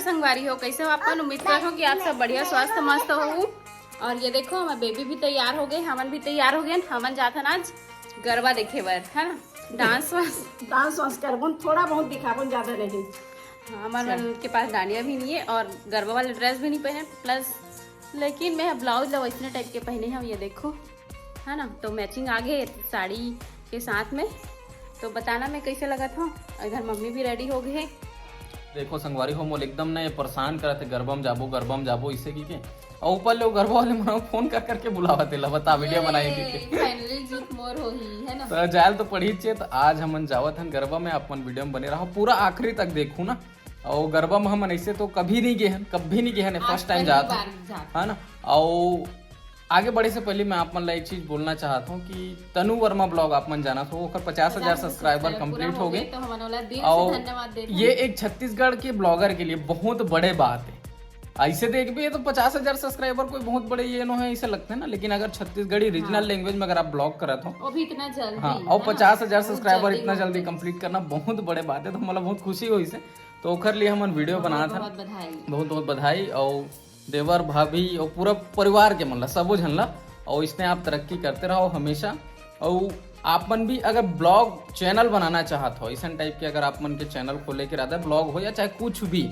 संगवारी हो, कैसे हो आप? उम्मीद करता हूँ कि आप सब बढ़िया स्वस्थ मस्त हो। और ये देखो हमारे बेबी भी तैयार हो गए, हमन भी तैयार हो गए। हमन जाता ना आज गरबा देखे बर, है ना, डांस वांस करबन, थोड़ा बहुत दिखाबन, ज्यादा नहीं। हमारे के पास डांडिया भी नहीं है और गरबा वाला ड्रेस भी नहीं पहने, प्लस लेकिन मैं ब्लाउज लो इतने टाइप के पहने हैं, ये देखो, है ना। तो मैचिंग आ गए साड़ी के साथ में। तो बताना मैं कैसे लगा था। इधर मम्मी भी रेडी हो गए। देखो संगवारी हो मोल एकदम ना परेशान करते, गरबा में जाबो इसे की के और ऊपर ले गरबा वाले मना फोन कर करके बुलावा तेला, बता वीडियो बनाई थी फाइनली जीत मोर हो ही, है ना। तो जायल तो पढ़ी चे। तो आज हमन जावत हन गरबा में, अपन वीडियो में बने रहो पूरा आखिरी तक देखू ना। और गरबा में हमन ऐसे तो कभी नहीं गए हन, फर्स्ट टाइम जाता है ना। और आगे बढ़े से पहले मैं आप मन ला एक चीज बोलना चाहता हूँ कि तनु वर्मा ब्लॉग आप मन जाना तो 50,000 सब्सक्राइबर कंप्लीट हो गए। तो और ये एक छत्तीसगढ़ के ब्लॉगर के लिए बहुत बड़े बात है। ऐसे देख भी है तो 50,000 सब्सक्राइबर कोई बहुत बड़े ये नो है ऐसे लगते हैं ना, लेकिन अगर छत्तीसगढ़ी रीजनल लैंग्वेज में अगर आप ब्लॉग करत हो भी इतना जल्दी, हाँ, और 50,000 सब्सक्राइबर इतना जल्दी कंप्लीट करना बहुत बड़े बात है। तो मतलब बहुत खुशी हुई से, तो ओखर लिए हमन वीडियो बना था। बहुत बहुत बधाई। और देवर भाभी और पूरा परिवार के मतलब सबो झनला, और इसने आप तरक्की करते रहो हमेशा। और आप मन भी अगर ब्लॉग चैनल बनाना चाहत हो इस टाइप के, अगर आप मन के चैनल खोले के रहता है ब्लॉग हो या चाहे कुछ भी,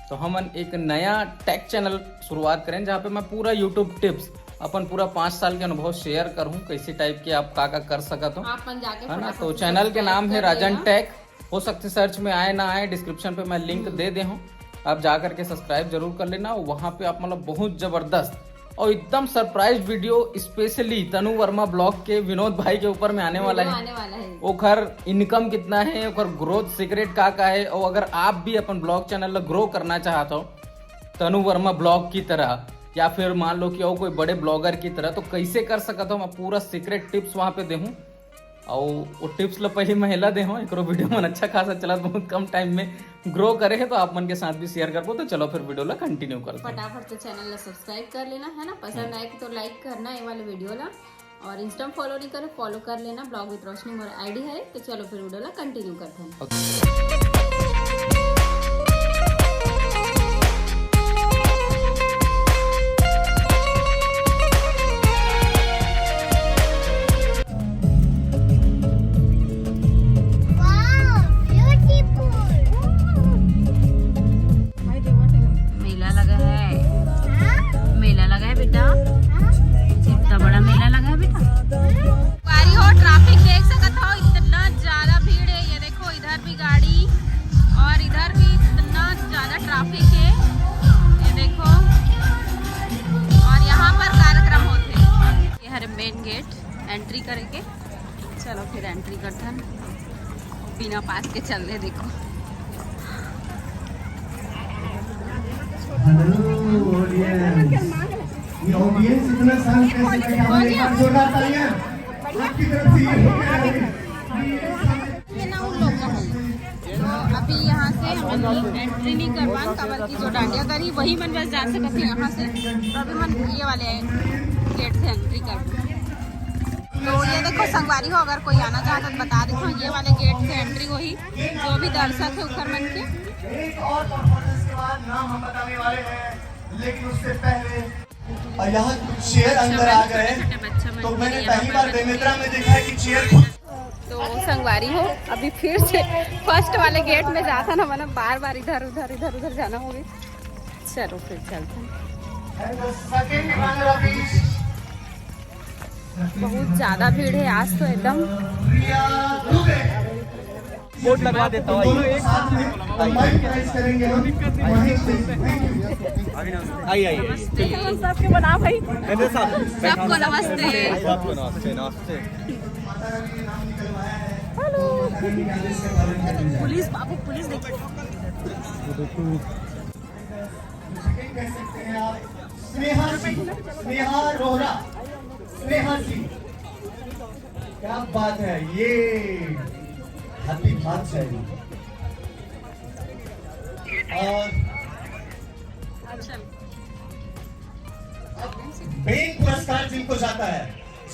तो हमन एक नया टेक चैनल शुरुआत करें जहाँ पे मैं पूरा यूट्यूब टिप्स अपन पूरा 5 साल के अनुभव शेयर करूँ, कैसे टाइप के आप का कर सकत हो, है ना। तो चैनल के नाम है राजन टेक। हो सकते सर्च में आए ना आए, डिस्क्रिप्शन पे मैं लिंक दे दे हूँ, आप जा करके सब्सक्राइब जरूर कर लेना। वहाँ पे आप मतलब बहुत जबरदस्त और एकदम सरप्राइज वीडियो स्पेशली तनु वर्मा ब्लॉग के विनोद भाई के ऊपर में आने वाला है। ओखर इनकम कितना है, ओखर ग्रोथ सीक्रेट का है। और अगर आप भी अपन ब्लॉग चैनल ग्रो करना चाहते हो तनु वर्मा ब्लॉग की तरह, या फिर मान लो कि और कोई बड़े ब्लॉगर की तरह, तो कैसे कर सकता हो मैं पूरा सीक्रेट टिप्स वहाँ पे दे हूँ। और वो टिप्स ला पहले महिला दे हो, एक वीडियो में अच्छा खासा चला, बहुत कम टाइम में ग्रो करे है, तो आप मन के साथ भी शेयर कर पाओ। तो चलो फिर वीडियो ला कंटिन्यू करते हैं। फटाफट से चैनल ला सब्सक्राइब कर लेना, है ना। पसंद आए तो लाइक करना ये वाले वीडियो ला, और इंस्टा फॉलो नहीं करे फॉलो कर लेना। Blog with Roshni more ID है। तो चलो फिर वीडियो ला कंटिन्यू करते हैं। एंट्री करके चलो फिर एंट्री करते हैं, बिना पास के चल रहे। देखो ये ऑडियंस इतना शांत कैसे बैठा है? एक बार जोरदार तालियां आपकी तरफ से। ये ना उन लोग का है। तो अभी यहाँ से हम एंट्री नहीं करवान, कमल की जो डांडिया करी वही मन बस जा सकते हैं यहाँ से। तो अभी मन ये वाले गेट से एंट्री कर। तो ये देखो संगवारी हो, अगर कोई आना चाहता तो बता देखो, ये वाले गेट से एंट्री हुई। जो भी दर्शक है उखर मन के एक और परफॉर्मेंस के बाद नाम हम बताने वाले हैं, लेकिन उससे पहले और यहाँ कुछ चेयर अंदर आ गए। तो मैंने पहली बार बेमित्रा में देखा है कि चेयर तो संगवारी हो अभी फिर से फर्स्ट वाले गेट में जाता ना, मतलब बार बार इधर उधर जाना होगी। चलो फिर चलते हैं। बहुत ज्यादा भीड़ है आज तो एकदम। बोर्ड लगवा देता हूँ। सबके बना भाई, सबको नमस्ते। हेलो पुलिस बाबू, पुलिस देखो। स्नेहा रोहरा, स्नेहा जी, क्या बात है, ये हाथी हाथ से और मेन पुरस्कार जिनको जाता है,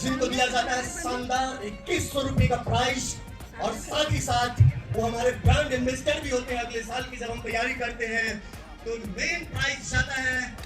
जिनको दिया जाता है शानदार 2100 रुपए का प्राइज, और साथ ही साथ वो हमारे ब्रांड एम्बेसडर भी होते हैं। अगले साल की जब हम तैयारी करते हैं तो मेन प्राइज जाता है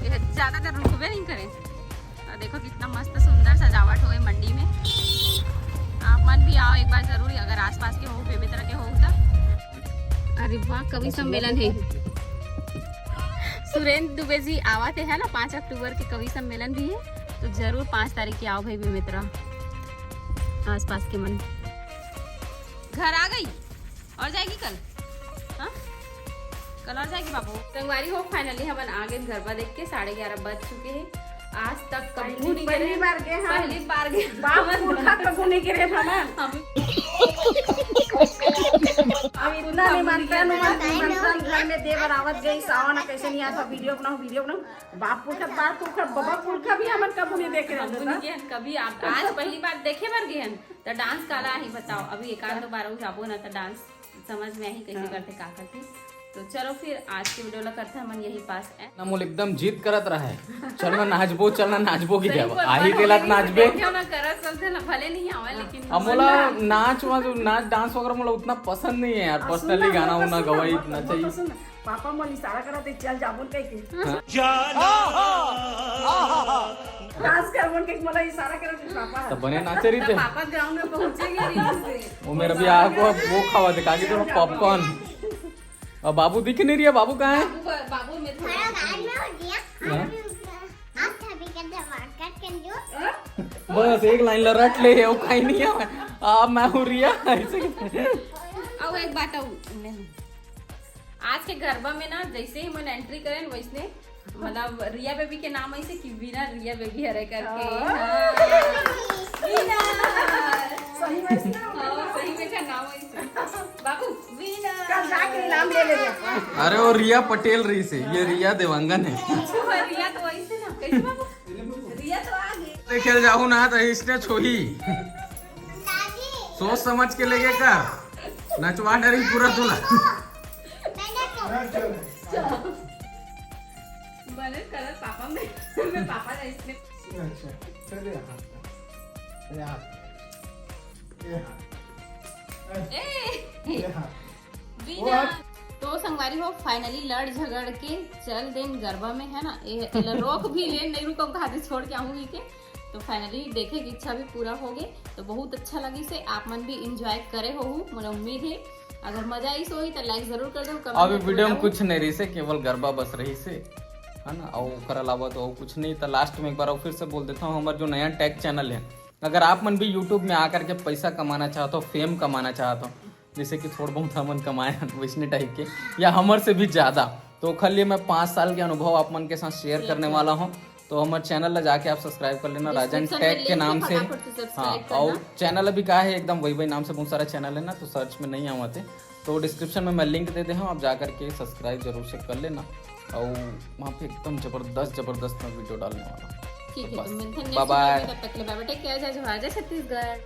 ये ज्यादा देर रुकवे नहीं करे। और देखो कितना मस्त सुंदर सजावट हो मंडी में। आप मन भी आओ एक बार जरूर, अगर आसपास के हो बेबेतरा के हो तो। अरे वाह, कवि सम्मेलन है। सुरेंद्र दुबे जी आवाते है ना, 5 अक्टूबर के कवि सम्मेलन भी है, तो जरूर 5 तारीख की आओ भाई बेबेतरा आसपास के मन। घर आ गई और जाएगी कल? हाँ कल और जाएगी बाबू। संगवारी हो फाइनली हम आ गए गरबा देख के। 11:30 बज चुके हैं। आज तक कभी नहीं पहली बार गए हम। पहली बार गए। बाप पुरखा कबू नहीं करे हम। अभी इतना नहीं मानते निमंत्रण घर में देवर आवत गई सावन कैसे नहीं आता वीडियो बनाओ। बाप पुरखा बाबा पुरखा भी हमन कबू नहीं देख रहे कभी आप आज पहली बार देखे बार गए तो डांस काला ही बताओ। अभी एक आध बार जाबो ना तो डांस समझ में ही कैसे करते का करते। तो चलो फिर आज की वीडियो ला करते हम यही पास है। नमोल एकदम जीत करत रहा है, चलना नाचबो की देव आही देलत नाचबे ना करत चलते ना भले नहीं आवे लेकिन मोला नाच डांस वगैरह मोला उतना पसंद नहीं है यार। पर्सनली गाना उना गवाई इतना चाहिए। पापा मन इशारा करते चल जाबुन कह के डांस कर मन के मला इशारा करते पापा तो बने नाचे रही थे। पापा ग्राउंड में पहुंचेंगे वो मेरा भी आग वो खावा दे कागे तो पॉपकॉर्न। और बाबू दिख नहीं रही, बाबू कहाँ है? बाबू में थोड़ा बस एक लाइन ला रट ले वो कहीं नहीं है। आप मैं हूँ रिया ऐसे। अब एक बात आज के गरबा में ना जैसे ही मन एंट्री करें वैसे मतलब रिया बेबी के नाम ऐसे कि विनर रिया बेबी हरे करके। सही में सही में का नाम ऐसे बाबू विनर कल जाके इनाम ले ले अरे वो रिया पटेल रही से, ये रिया देवांगन है। रिया तो ऐसे ना कैसे बाबू रिया तो आगे खेल जाऊ ना तो इसने छोही सोच समझ के लेके कर नचवा डरी पूरा तुला। बने कलर पापा में पापा ने इसने अच्छा चलिए तो संगवारी हो फाइनली लड़ झगड़ के चल देन गरबा में है ना ये रोक भी ले नहीं रुको खाते छोड़ के आऊंगी के। तो फाइनली देखे की इच्छा भी पूरा हो गई तो बहुत अच्छा लगी से आप मन भी इंजॉय करे हो मुझे उम्मीद है। अगर मजा आई सो ही तो लाइक जरूर कर दो। अभी वीडियो में कुछ नहीं रही से केवल गरबा बस रही से है ना। और कर अलावा तो कुछ नहीं। तो लास्ट में एक बार फिर से बोल देता हूँ हमारा जो नया टेक चैनल है, अगर आप मन भी यूट्यूब में आकर के पैसा कमाना चाहते हो, फेम कमाना चाहते हो, जैसे कि थोड़ा बहुत हमन कमाए वैसने टाइप के या हमर से भी ज़्यादा, तो खाली मैं 5 साल के अनुभव आप मन के साथ शेयर करने वाला हूँ। तो हमारे चैनल ला जाके आप सब्सक्राइब कर लेना राजन टेक के नाम से। हाँ और चैनल अभी क्या है एकदम वही नाम से बहुत सारा चैनल है ना, तो सर्च में नहीं आवाते तो डिस्क्रिप्शन में मैं लिंक दे दे हूँ, आप जाकर के सब्सक्राइब जरूर से कर लेना। और वहाँ पे एकदम जबरदस्त मैं वीडियो डालने वाला हूँ। ठीक है तो मिलते हैं बाय बाय। तब तक के लिए बाय बाय। Take care. जय जवाहर जय छत्तीसगढ़।